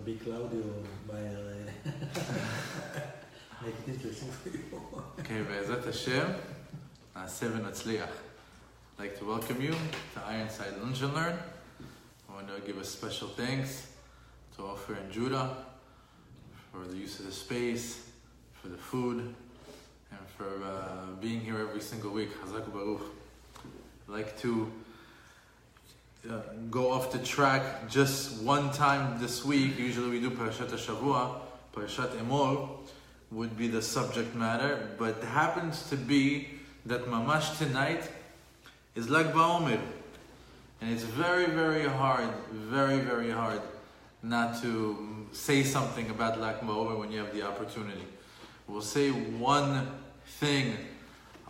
be cloudy or by make it interesting for you. Okay, Be'ezat Hashem, na'aseh v'natzliach. I'd like to welcome you to Ironside Lunch and Learn. I want to give a special thanks to Ofer and Judah for the use of the space, for the food, and for being here every single week. Chazak Baruch. I'd like to go off the track just one time this week. Usually we do Parashat HaShavua. Parashat Emor would be the subject matter, but it happens to be that Mamash tonight is Lag Baomer. And it's very, very hard not to say something about Lag Baomer when you have the opportunity. We'll say one thing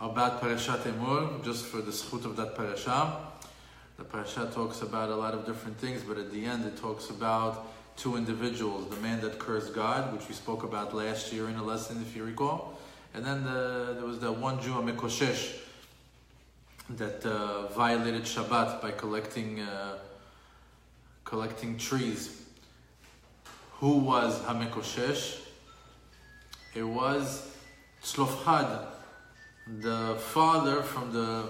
about Parashat Emor, just for the zchut of that parasha. The parasha talks about a lot of different things, but at the end it talks about two individuals, the man that cursed God, which we spoke about last year in a lesson, if you recall. And then there was the one Jew, a Mekoshesh, that violated Shabbat by collecting trees. Who was HaMekoshesh? It was Tzlofchad, the father from the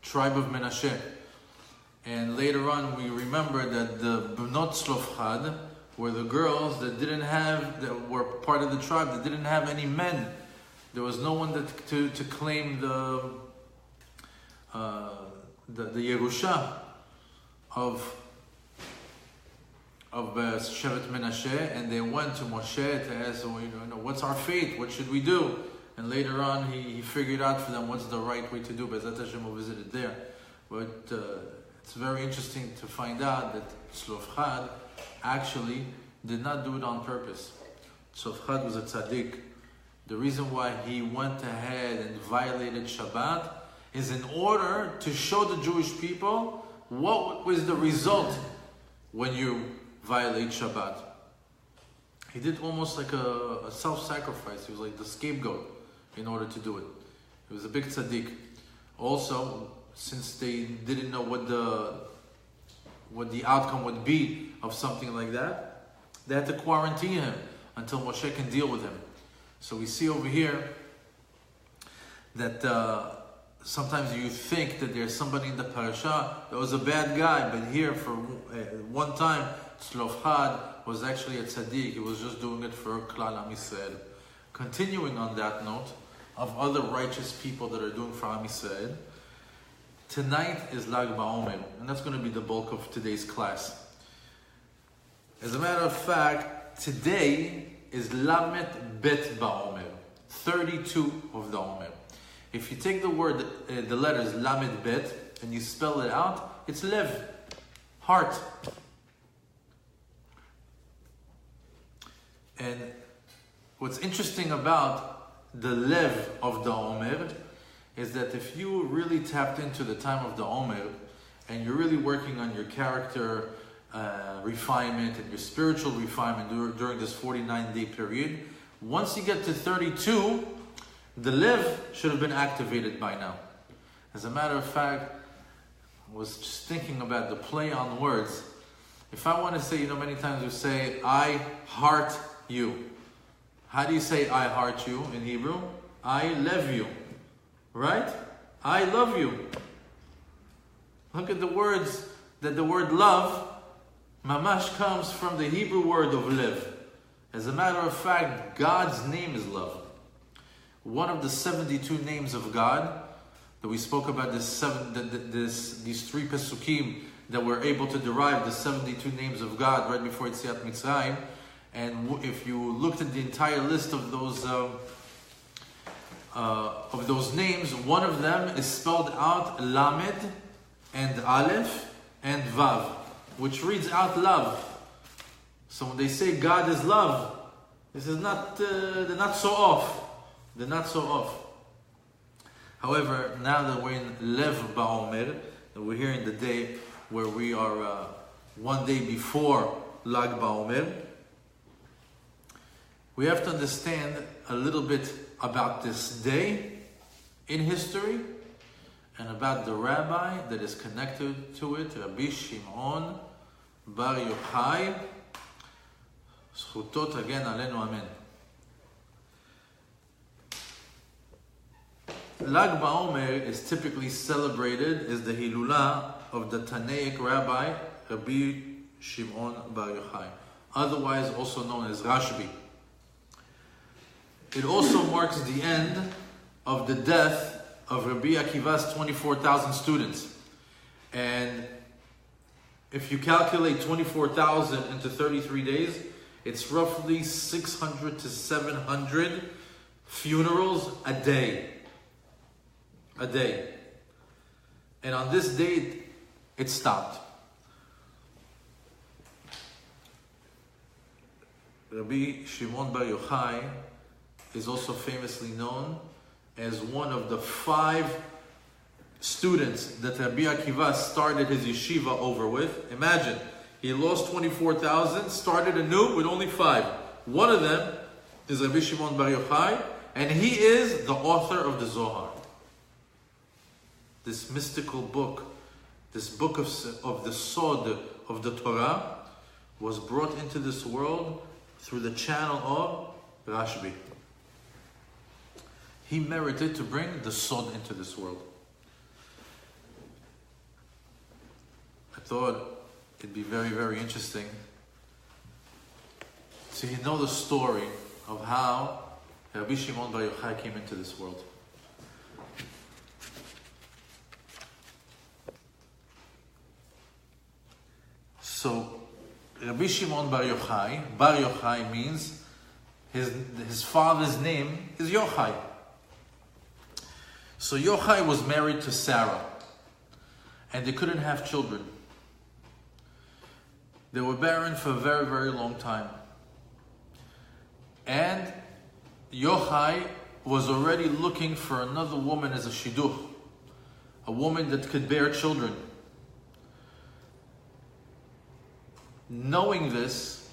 tribe of Menashe. And later on we remember that the Bnot Tzlofchad were the girls that were part of the tribe that didn't have any men. There was no one to claim the Yerusha of Shevet Menashe, and they went to Moshe to ask, what's our fate? What should we do? And later on, he figured out for them what's the right way to do. Be'ezat Hashem will visit it there. But it's very interesting to find out that Tzlofchad actually did not do it on purpose. Tzlofchad was a tzaddik. The reason why he went ahead and violated Shabbat is in order to show the Jewish people what was the result when you violate Shabbat. He did almost like a self-sacrifice. He was like the scapegoat in order to do it. He was a big tzaddik. Also, since they didn't know what the outcome would be of something like that, they had to quarantine him until Moshe can deal with him. So we see over here that sometimes you think that there's somebody in the parasha that was a bad guy, but here for one time, Tzlofchad was actually a tzaddik. He was just doing it for Klal Am Yisrael. Continuing on that note of other righteous people that are doing for Am Yisrael, tonight is Lag Baomer, and that's going to be the bulk of today's class. As a matter of fact, today is Lamet Bet Baomer, 32 of the Omer. If you take the letters Lamed Bet, and you spell it out, it's Lev, heart. And what's interesting about the Lev of the Omer is that if you really tapped into the time of the Omer, and you're really working on your character refinement and your spiritual refinement during this 49-day period, once you get to 32, the Lev should have been activated by now. As a matter of fact, I was just thinking about the play on words. If I want to say, many times we say, I heart you. How do you say I heart you in Hebrew? I love you. Right? I love you. Look at the words, that the word love, mamash, comes from the Hebrew word of lev. As a matter of fact, God's name is love. One of the 72 names of God that we spoke about, these three pesukim that we're able to derive the 72 names of God right before Yetziat Mitzrayim. And if you looked at the entire list of those names, one of them is spelled out Lamed and Aleph and Vav, which reads out love. So when they say God is love, this is they're not so off. They're not so off. However, now that we're in Lev Baomer, that we're here in the day where we are one day before Lag Baomer, we have to understand a little bit about this day in history and about the rabbi that is connected to it, Rabbi Shimon Bar Yochai, זכותו תגן עלינו, אמן. Lag Baomer is typically celebrated as the Hilula of the Tanaic Rabbi Rabbi Shimon Bar Yochai, otherwise also known as Rashbi. It also marks the end of the death of Rabbi Akiva's 24,000 students. And if you calculate 24,000 into 33 days, it's roughly 600 to 700 funerals a day. A day. And on this date, it stopped. Rabbi Shimon Bar Yochai is also famously known as one of the 5 students that Rabbi Akiva started his yeshiva over with. Imagine, he lost 24,000, started anew with only 5. One of them is Rabbi Shimon Bar Yochai, and he is the author of the Zohar. This mystical book, this book of the Sod of the Torah, was brought into this world through the channel of Rashbi. He merited to bring the Sod into this world. I thought it'd be very, very interesting to know the story of how Rabbi Shimon Bar Yochai came into this world. So, Rabbi Shimon Bar Yochai means his father's name is Yochai. So Yochai was married to Sarah, and they couldn't have children. They were barren for a very, very long time. And Yochai was already looking for another woman as a shidduch, a woman that could bear children. Knowing this,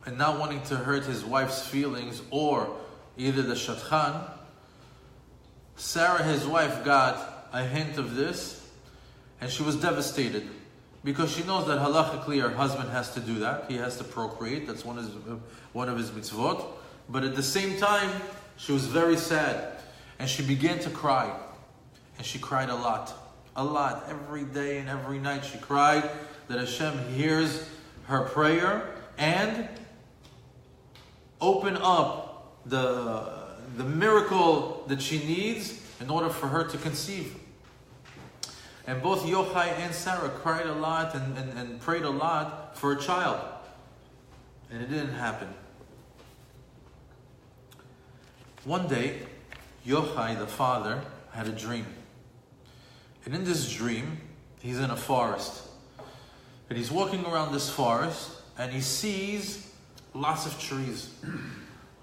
and not wanting to hurt his wife's feelings or either the shadchan, Sarah, his wife, got a hint of this, and she was devastated because she knows that halachically her husband has to do that. He has to procreate. That's one of his mitzvot. But at the same time, she was very sad, and she began to cry, and she cried a lot, every day and every night. She cried that Hashem hears her prayer and open up the miracle that she needs in order for her to conceive. And both Yochai and Sarah cried a lot and prayed a lot for a child. And it didn't happen. One day, Yochai, the father, had a dream. And in this dream, he's in a forest. And he's walking around this forest, and he sees lots of trees.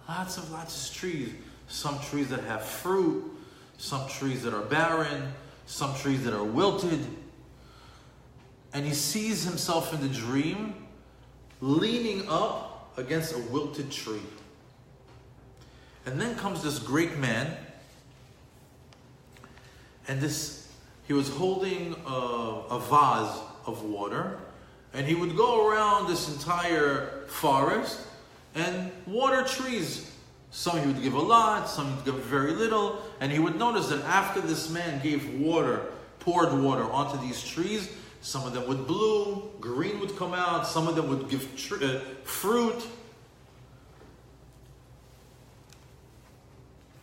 Lots of trees. Some trees that have fruit, some trees that are barren, some trees that are wilted. And he sees himself in the dream leaning up against a wilted tree. And then comes this great man, and he was holding a vase of water, and he would go around this entire forest and water trees. Some he would give a lot, some he would give very little, and he would notice that after this man poured water onto these trees, some of them would bloom, green would come out, some of them would give fruit.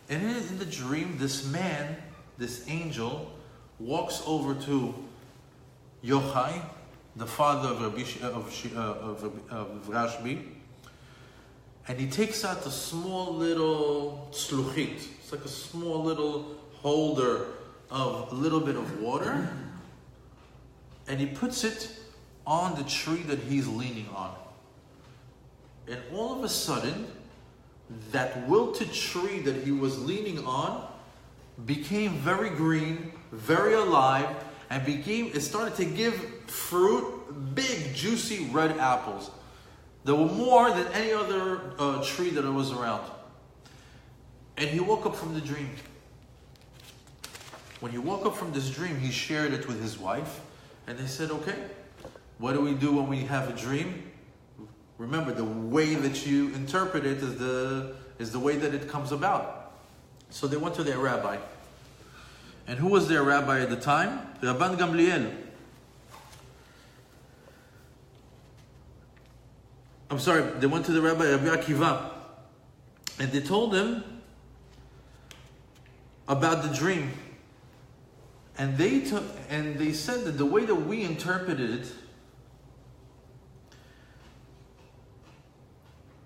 And in the dream, this man, this angel, walks over to Yochai, the father of Rashbi, and he takes out a small little sluchit. It's like a small little holder of a little bit of water, and he puts it on the tree that he's leaning on. And all of a sudden, that wilted tree that he was leaning on became very green, very alive, and it started to give fruit, big, juicy red apples. There were more than any other tree that was around. And he woke up from the dream. When he woke up from this dream, he shared it with his wife, and they said, okay, what do we do when we have a dream? Remember, the way that you interpret it is the way that it comes about. So they went to their rabbi. And who was their rabbi at the time? Rabban Gamliel. I'm sorry, they went to the rabbi Rabbi Akiva. And they told him about the dream. And they said that the way that we interpreted it,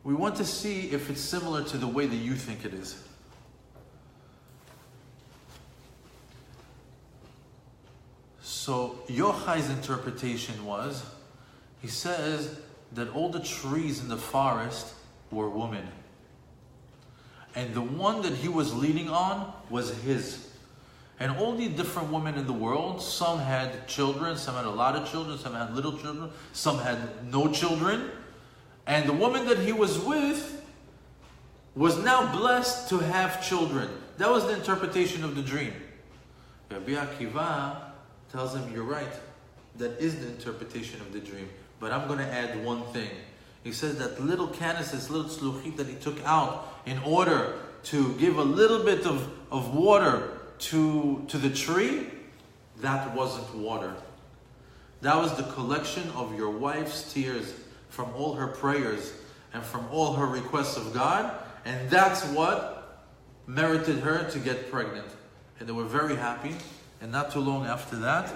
we want to see if it's similar to the way that you think it is. So Yochai's interpretation was, he says that all the trees in the forest were women. And the one that he was leading on was his. And all the different women in the world, some had children, some had a lot of children, some had little children, some had no children. And the woman that he was with was now blessed to have children. That was the interpretation of the dream. Rabbi Akiva tells him, you're right. That is the interpretation of the dream. But I'm going to add one thing. He says that little canister, little tzluchit that he took out in order to give a little bit of water to the tree, that wasn't water. That was the collection of your wife's tears from all her prayers and from all her requests of God. And that's what merited her to get pregnant. And they were very happy. And not too long after that,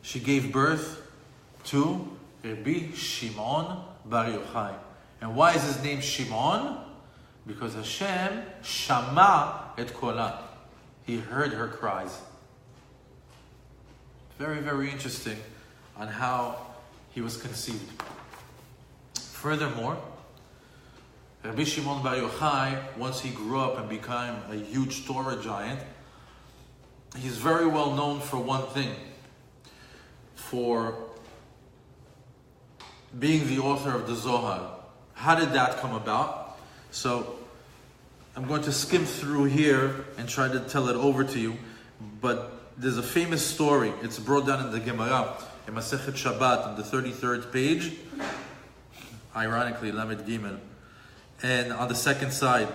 she gave birth to Rabbi Shimon Bar Yochai. And why is his name Shimon? Because Hashem shama et kola. He heard her cries. Very, very interesting on how he was conceived. Furthermore, Rabbi Shimon Bar Yochai, once he grew up and became a huge Torah giant, he's very well known for one thing. For being the author of the Zohar. How did that come about? So I'm going to skim through here and try to tell it over to you. But there's a famous story. It's brought down in the Gemara, in Masechet Shabbat, on the 33rd page. Ironically, Lamed Gimel. And on the second side,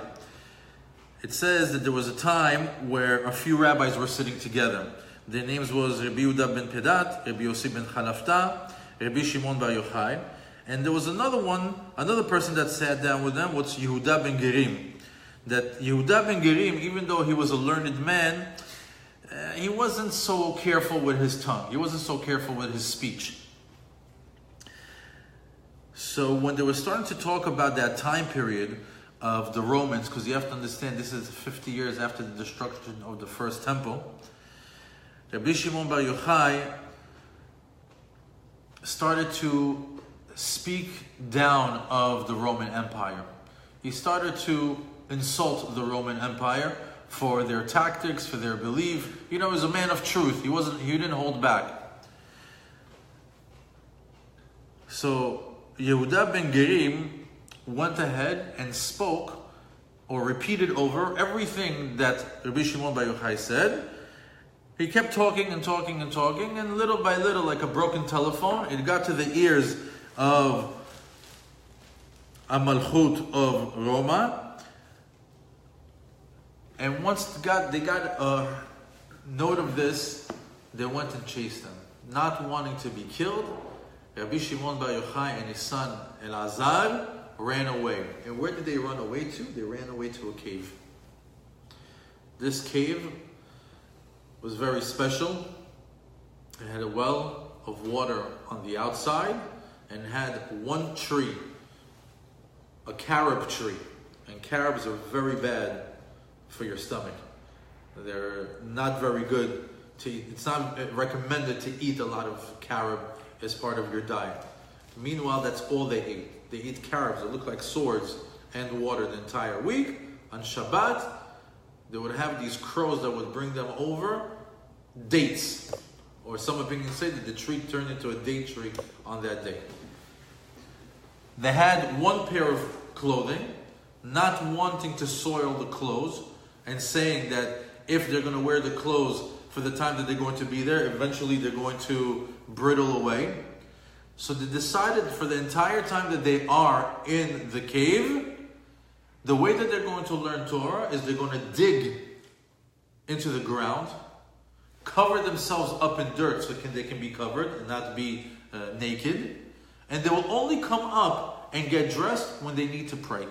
it says that there was a time where a few rabbis were sitting together. Their names was Rabbi Yehuda ben Pedat, Rabbi Yossi ben Chalafta, Rabbi Shimon Bar Yochai. And there was another person that sat down with them, was Yehuda ben Gerim. That Yehuda ben Gerim, even though he was a learned man, he wasn't so careful with his tongue. He wasn't so careful with his speech. So when they were starting to talk about that time period of the Romans, because you have to understand this is 50 years after the destruction of the first temple, Rabbi Shimon Bar Yochai started to speak down of the Roman Empire. He started to insult the Roman Empire for their tactics, for their belief. You know, he was a man of truth. He didn't hold back. So Yehuda ben Gerim went ahead and spoke or repeated over everything that Rabbi Shimon Bar Yochai said. He kept talking and talking and talking, and little by little, like a broken telephone, it got to the ears of Amalchut of Roma. And once they got a note of this, they went and chased him. Not wanting to be killed, Rabbi Shimon Bar Yochai and his son Elazar ran away. And where did they run away to? They ran away to a cave. This cave was very special. It had a well of water on the outside and had one tree, a carob tree. And carobs are very bad for your stomach. They're not very good to eat. It's not recommended to eat a lot of carob as part of your diet. Meanwhile, that's all they ate. They eat carobs that look like swords and water the entire week. On Shabbat, they would have these crows that would bring them over dates. Or some opinions say that the tree turned into a date tree on that day. They had one pair of clothing, not wanting to soil the clothes, and saying that if they're going to wear the clothes for the time that they're going to be there, eventually they're going to brittle away. So they decided for the entire time that they are in the cave, the way that they're going to learn Torah is they're going to dig into the ground, cover themselves up in dirt so they can be covered and not be naked, and they will only come up and get dressed when they need to pray.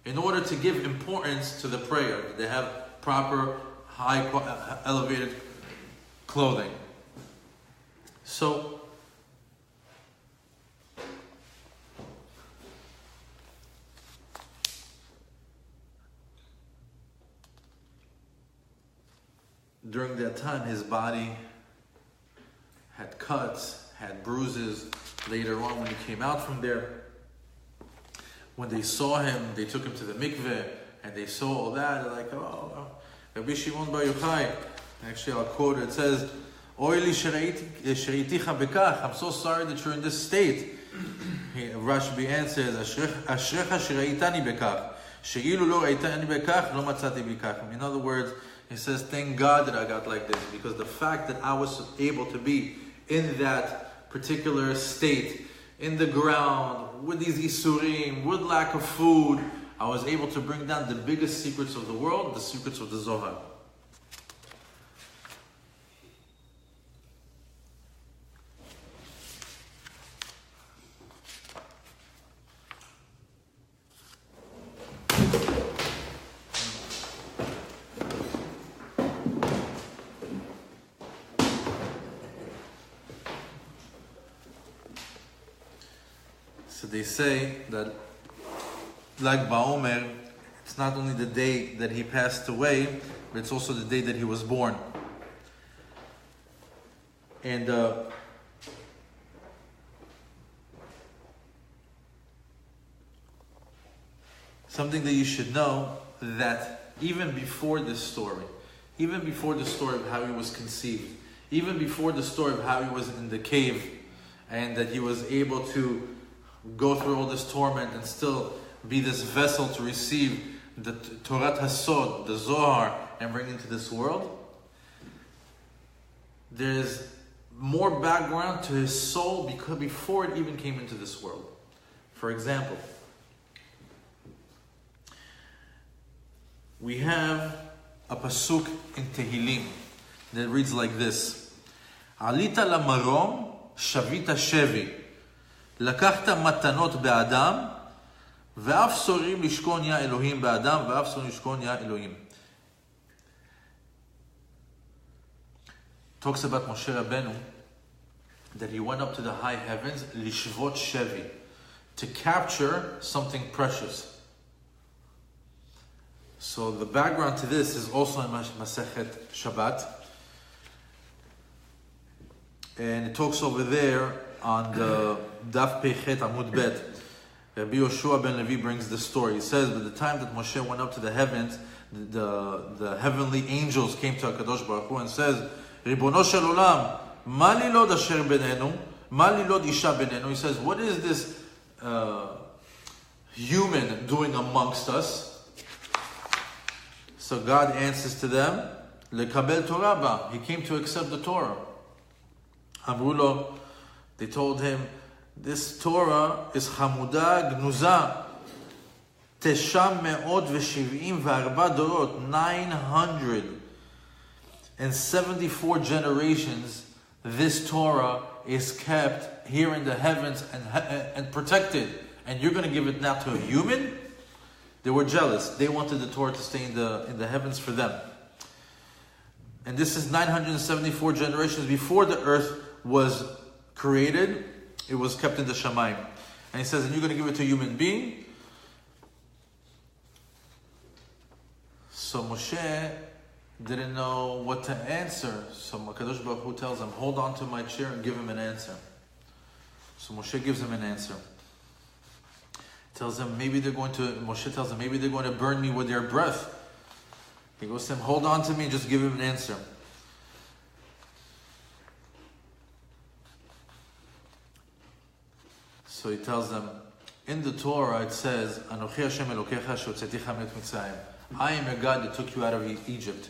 In order to give importance to the prayer, they have proper, high, elevated clothing. So, during that time, his body had cuts, had bruises. Later on, when he came out from there, when they saw him, they took him to the mikveh, and they saw all that. They're like, oh, Rabbi Shimon Bar Yochai. Actually, I'll quote it. It says, "Oy li shereiticha bekach." I'm so sorry that you're in this state. Rashbi answers, "Ashrecha shereitani bekach. She'ilu lo reitani bekach, lo matzati bekach." In other words, he says, "Thank God that I got like this, because the fact that I was able to be in that particular state, in the ground, with these isurim, with lack of food, I was able to bring down the biggest secrets of the world, the secrets of the Zohar." So they say that, like Baomer, it's not only the day that he passed away, but it's also the day that he was born. And something that you should know, that even before this story, even before the story of how he was conceived, even before the story of how he was in the cave, and that he was able to go through all this torment and still be this vessel to receive the Torah Hasod, the Zohar, and bring into this world, there's more background to his soul because before it even came into this world. For example, we have a pasuk in Tehillim that reads like this: Alita lamarom shavita shevi, לקחת מתנות באדם, ואף סורים לשכון יה אלוהים באדם, ואף סורים לשכון יה אלוהים. Talks about Moshe Rabbeinu, that he went up to the high heavens, lishvot shevi, to capture something precious. So the background to this is also in Masechet Shabbat. And it talks over there on the Daf Pechet Amud Bet. Rabbi Yoshua ben Levi brings the story. He says, by the time that Moshe went up to the heavens, the heavenly angels came to HaKadosh Baruch Hu and says, Ribono shel olam, ma lilod asher benenu, ma lilod isha benenu. He says, what is this human doing amongst us? So God answers to them, lekabel Torah ba. He came to accept the Torah. Amrulo, they told him, this Torah is Hamuda Gnuza, Tesham Me'od Veshivim V'arba Dorot, 974 generations, this Torah is kept here in the heavens and protected. And you're going to give it now to a human? They were jealous. They wanted the Torah to stay in the heavens for them. And this is 974 generations before the earth was created. It was kept in the Shamayim. And he says, and you're going to give it to a human being? So Moshe didn't know what to answer. So HaKadosh Baruch Hu tells him, hold on to my chair and give him an answer. So Moshe gives him an answer. Moshe tells him, maybe they're going to burn me with their breath. He goes to him, hold on to me and just give him an answer. So he tells them, in the Torah it says, Anochi Hashem Elokecha shehotzeticha mitzrayim. I am your God that took you out of Egypt.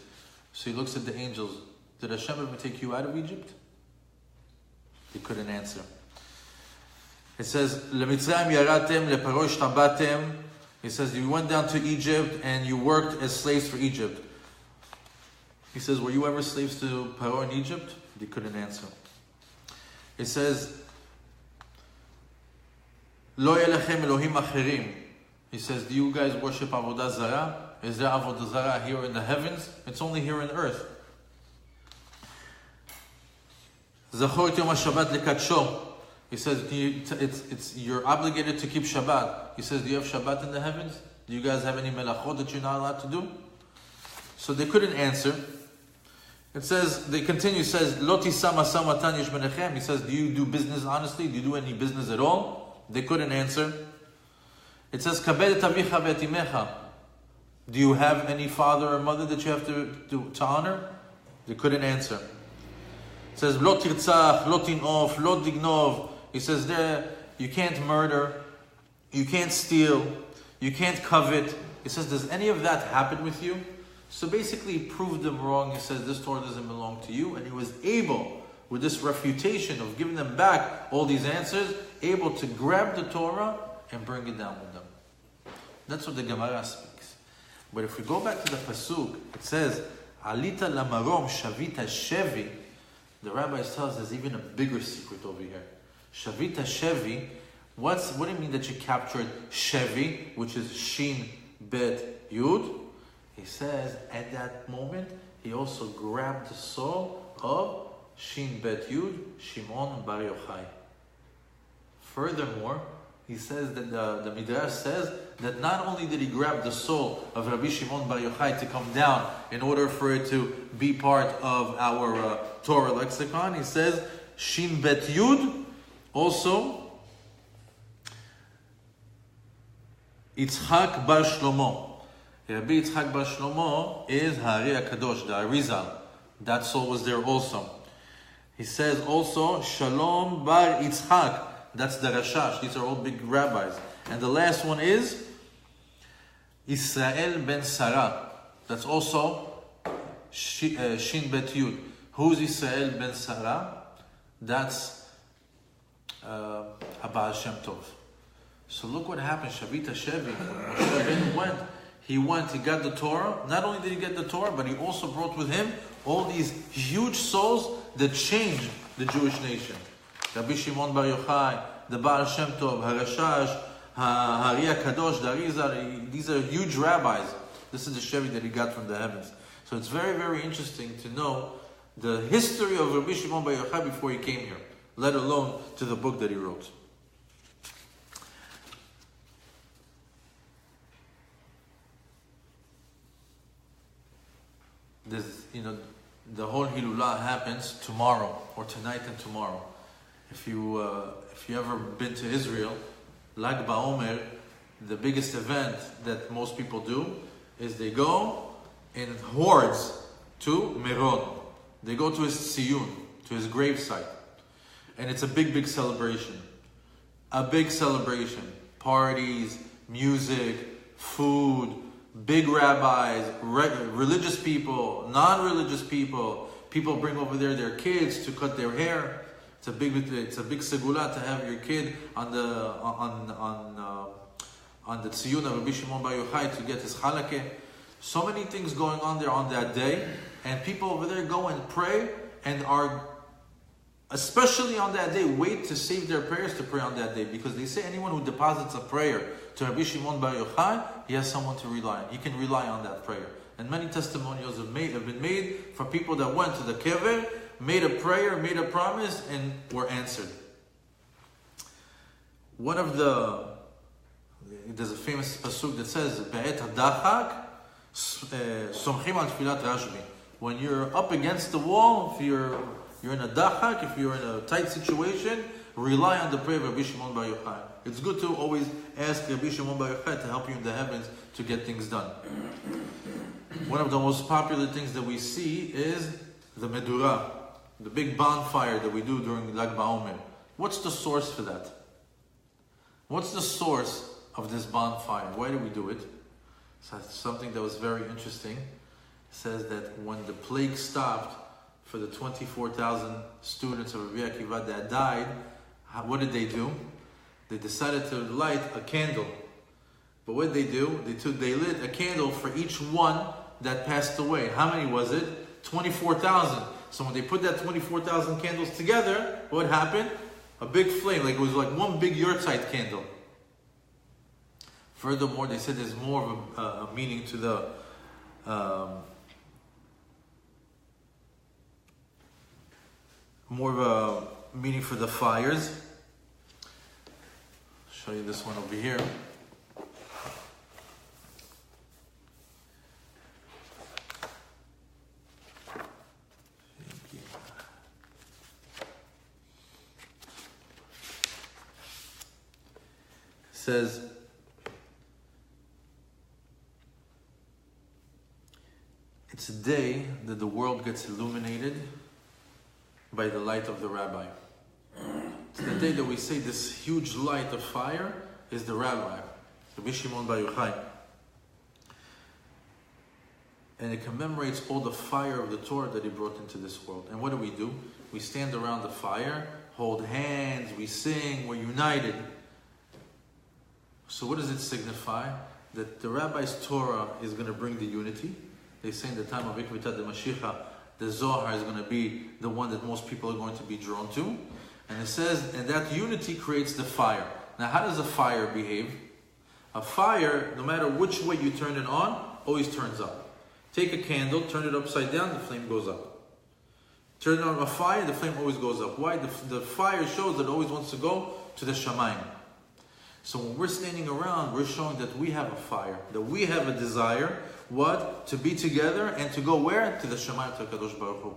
So he looks at the angels. Did Hashem ever take you out of Egypt? He couldn't answer. It says, "Lemitzrayim yaratem leparo ishtabatem." He says, you went down to Egypt and you worked as slaves for Egypt. He says, were you ever slaves to Paro in Egypt? They couldn't answer. It says, Lo yelechem Elohim acherim. He says, do you guys worship Avodah Zarah? Is there Avodah Zarah here in the heavens? It's only here on earth. Zachor et Yom HaShabbat lekadsho. He says, you're obligated to keep Shabbat. He says, do you have Shabbat in the heavens? Do you guys have any melachot that you're not allowed to do? So they couldn't answer. It says, they continue, says, Lo tisa masah matan yesh benechem. He says, do you do business honestly? Do you do any business at all? They couldn't answer. It says, Kabed et avicha ve'et imecha. Do you have any father or mother that you have to honor? They couldn't answer. It says, Lo tirtzach, lo tin'of, lo dignov. He says there, you can't murder, you can't steal, you can't covet. He says, does any of that happen with you? So basically he proved them wrong. He says, this Torah doesn't belong to you. And he was able, with this refutation of giving them back all these answers, able to grab the Torah and bring it down with them. That's what the Gemara speaks. But if we go back to the Pasuk, it says, Alita lamarom shavita shevi. The rabbis tell us there's even a bigger secret over here. Shavita shevi. What do you mean that you captured shevi, which is shin bet yud? He says at that moment he also grabbed the soul of shin bet yud Shimon bar Yochai. Furthermore, he says that the Midrash says that not only did he grab the soul of Rabbi Shimon bar Yochai to come down in order for it to be part of our Torah lexicon, he says Shin Bet Yud also Yitzchak bar Shlomo. Rabbi Yitzchak bar Shlomo is Hari HaKadosh, the Arizal. That soul was there also. He says also Shalom bar Yitzchak. That's the Rashash. These are all big rabbis. And the last one is Israel ben Sarah. That's also Shin Bet Yud. Who's Israel ben Sarah? That's Abba Hashem Tov. So look what happened. Shavita Shevi. When Moshe went, he got the Torah. Not only did he get the Torah, but he also brought with him all these huge souls that changed the Jewish nation. Rabbi Shimon bar Yochai, the Baal Shem Tov, Harashash, Hari HaKadosh, the Arizal. These are huge rabbis. This is the Shevi that he got from the heavens. So it's very, very interesting to know the history of Rabbi Shimon bar Yochai before he came here, let alone to the book that he wrote. This, the whole Hilulah happens tomorrow, or tonight and tomorrow. If you ever been to Israel, like Baomer, the biggest event that most people do is they go in hordes to Meron. They go to his tziyun, to his gravesite. And it's a big, big celebration. A big celebration. Parties, music, food, big rabbis, religious people, non-religious people. People bring over there their kids to cut their hair. It's a big segula to have your kid on the tziyun of Rabbi Shimon bar Yochai to get his halakeh. So many things going on there on that day, and people over there go and pray and are, especially on that day, wait to save their prayers to pray on that day, because they say anyone who deposits a prayer to Rabbi Shimon bar Yochai, he has someone to rely on. He can rely on that prayer. And many testimonials have been made for people that went to the kever, made a prayer, made a promise, and were answered. There's a famous pasuk that says, Be'et hadachak, somchim al tfilat Rashbi. When you're up against the wall, if you're in a dachak, if you're in a tight situation, rely on the prayer of Rabbi Shimon bar Yochai. It's good to always ask Rabbi Shimon bar Yochai to help you in the heavens to get things done. One of the most popular things that we see is the medura, the big bonfire that we do during Lag Baomer. What's the source for that? What's the source of this bonfire? Why do we do it? So something that was very interesting. It says that when the plague stopped for the 24,000 students of Rabbi Akiva that died, what did they do? They decided to light a candle. But what did they do? They lit a candle for each one that passed away. How many was it? 24,000. So when they put that 24,000 candles together, what happened? A big flame, like it was like one big Ironside candle. Furthermore, they said there's more of a meaning to the more of a meaning for the fires. I'll show you this one over here. It says, it's a day that the world gets illuminated by the light of the rabbi. It's the day that we say this huge light of fire is the rabbi, Rabbi Shimon Bar Yochai. And it commemorates all the fire of the Torah that he brought into this world. And what do? We stand around the fire, hold hands, we sing, we're united. So what does it signify? That the rabbi's Torah is going to bring the unity. They say in the time of Ikvitat the Mashiach, the Zohar is going to be the one that most people are going to be drawn to. And it says, and that unity creates the fire. Now, how does a fire behave? A fire, no matter which way you turn it on, always turns up. Take a candle, turn it upside down, the flame goes up. Turn on a fire, the flame always goes up. Why? The fire shows that it always wants to go to the Shamayim. So when we're standing around, we're showing that we have a fire, that we have a desire. What? To be together and to go where? To the Shamayim, to HaKadosh Baruch Hu.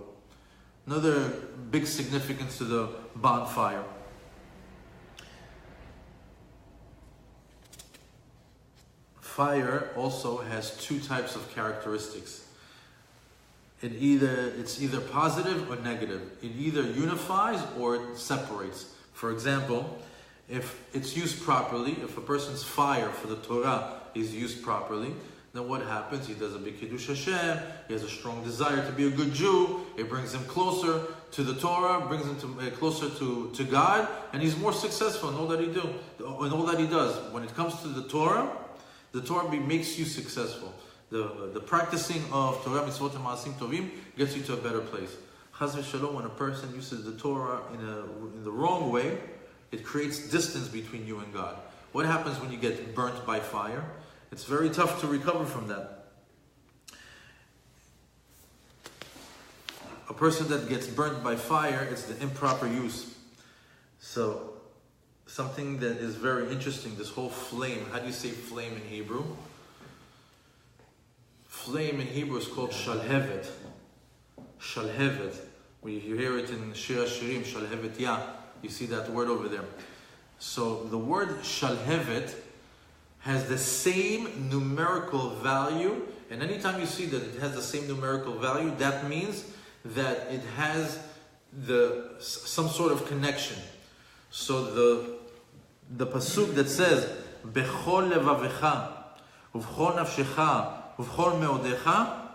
Another big significance to the bonfire. Fire also has two types of characteristics. It's either positive or negative. It either unifies or it separates. For example, if it's used properly, if a person's fire for the Torah is used properly, then what happens? He does a big Kiddush Hashem, he has a strong desire to be a good Jew, it brings him closer to the Torah, brings him closer to God, and he's more successful in all that he does. When it comes to the Torah makes you successful. The practicing of Torah Mitzvot and Maasim Tovim gets you to a better place. Chas v'shalom, when a person uses the Torah in the wrong way, it creates distance between you and God. What happens when you get burnt by fire? It's very tough to recover from that. A person that gets burnt by fire, it's the improper use. So, something that is very interesting, this whole flame. How do you say flame in Hebrew? Flame in Hebrew is called shalhevet. Shalhevet. You hear it in Shir HaShirim, shalhevet ya. You see that word over there. So the word shalhevet has the same numerical value, and anytime you see that it has the same numerical value, that means that it has some sort of connection. So the pasuk that says bechol levavecha uvchol nafshecha uvchol meodecha,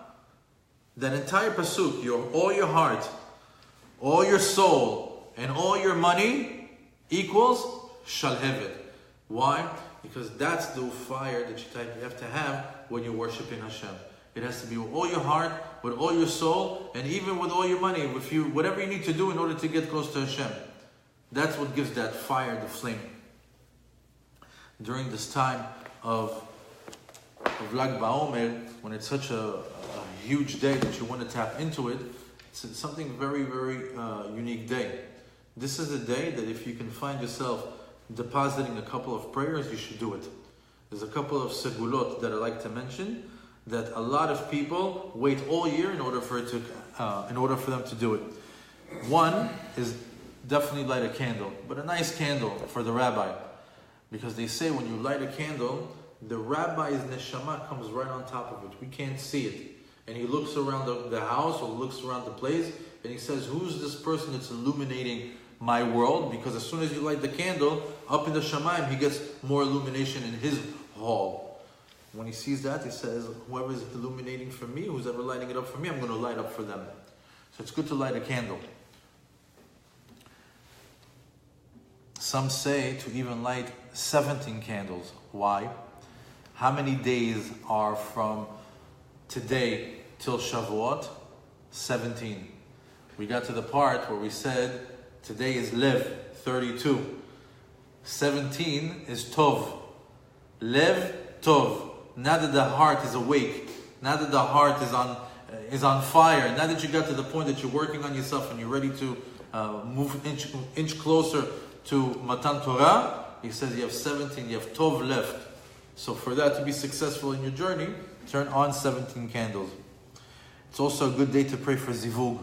that entire pasuk, all your heart, all your soul, and all your money equals shalhevet. Why? Because that's the fire that you have to have when you're worshiping Hashem. It has to be with all your heart, with all your soul, and even with all your money. Whatever you need to do in order to get close to Hashem. That's what gives that fire the flame. During this time of Lag Baomer, when it's such a huge day that you want to tap into it, it's something very, very unique day. This is a day that if you can find yourself depositing a couple of prayers, you should do it. There's a couple of segulot that I like to mention that a lot of people wait all year in order for them to do it. One is definitely light a candle, but a nice candle for the rabbi, because they say when you light a candle, the rabbi's neshama comes right on top of it. We can't see it, and he looks around the house or looks around the place, and he says, "Who's this person that's illuminating my world?" Because as soon as you light the candle, up in the Shamayim, he gets more illumination in his hall. When he sees that, he says, whoever is illuminating for me, who's ever lighting it up for me, I'm going to light up for them. So it's good to light a candle. Some say to even light 17 candles. Why? How many days are from today till Shavuot? 17. We got to the part where we said today is Lev, 32. 17 is Tov. Lev, Tov. Now that the heart is awake, now that the heart is on fire, now that you got to the point that you're working on yourself and you're ready to move inch closer to Matan Torah, he says you have 17, you have Tov left. So for that to be successful in your journey, turn on 17 candles. It's also a good day to pray for Zivug.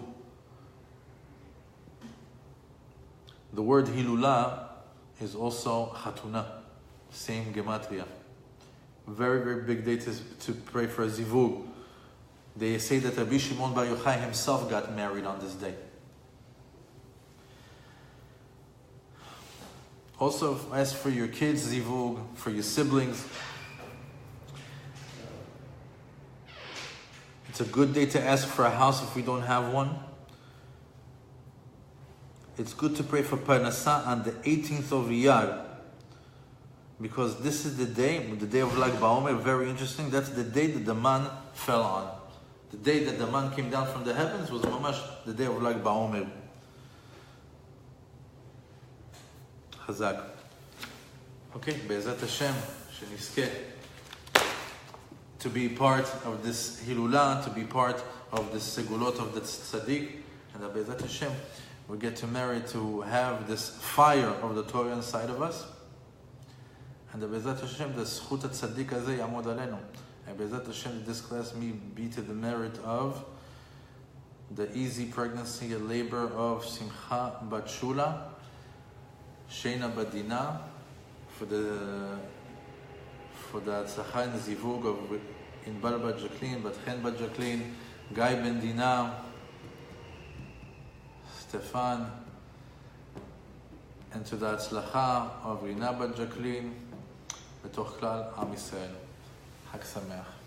The word Hilula is also Chatuna, same gematria. Very, very big day to pray for a Zivug. They say that Rabbi Shimon Bar Yochai himself got married on this day. Also, ask for your kids Zivug, for your siblings. It's a good day to ask for a house if we don't have one. It's good to pray for Parnasah on the 18th of Iyar, because this is the day of Lag Baomer, very interesting. That's the day that the man fell on. The day that the man came down from the heavens was mamash the day of Lag Baomer. Chazak. Okay, Be'ezat Hashem, shenizkeh to be part of this Hilula, to be part of this Segulot of the Tzaddik, and Be'ezat Hashem, we get to merit to have this fire of the Torah inside of us. And Be'ezat Hashem, the Zchut HaTzaddik Hazeh Yamod Aleinu. And Be'ezat Hashem, this class may be to the merit of the easy pregnancy and labor of Simcha Bat Shula, Sheina Badina, for the Tzachai and Zivug of Inbal Bat Jacqueline, Batchen Bat Jacqueline, Guy Ben Dina, Stefan, and to the Atzlacha of Rina Bat Jacqueline, בתוך כלל עם ישראל. חג שמח.